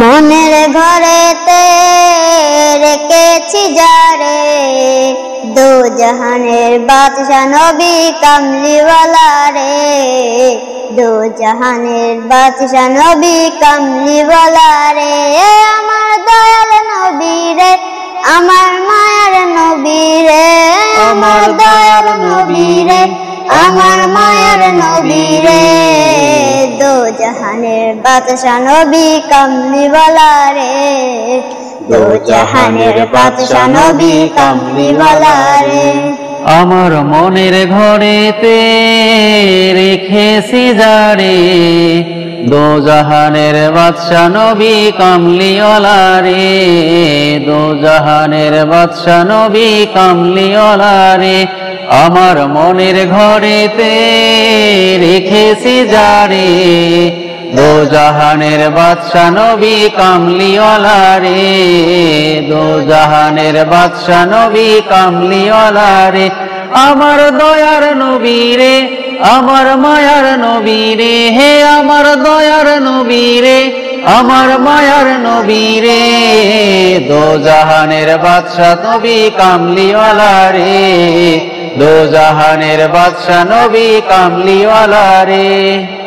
মনের ঘরেতে রেখেছি যারে, দো জাহানের বাদশা নবী কামলিওয়ালা রে, দো জাহানের বাদশা নবী কামলিওয়ালা রে। আমার দয়াল নবী রে, আমার মায়ার নবী রে, আমার দয়াল নবী রে, আমার মায়ার নবী রে, দো জাহানের বাদশা নবী কামলিওয়ালা রে, দো জাহানের বাদশা নবী কামলিওয়ালা রে। আমার মনের ঘরেতে রেখেছি যারে, দো জাহানের বাদশা নবী কামলিওয়ালা রে, দো জাহানের বাদশা নবী কামলিওয়ালা রে। আমার মনের ঘরেতে রেখেছি যারে, দো জাহানের বাদশা নবী কামলিওয়ালা রে, দো জাহানের বাদশা নবী কামলিওয়ালা রে। আমার দয়ার নবী রে, আমার মায়ার নবী রে, হে আমার দয়ার নবী রে, আমার মায়ার নবী রে, দো জাহানের বাদশা নবী কামলিওয়ালা রে, দো জাহানের বাদশা নবী কামলিওয়ালা রে।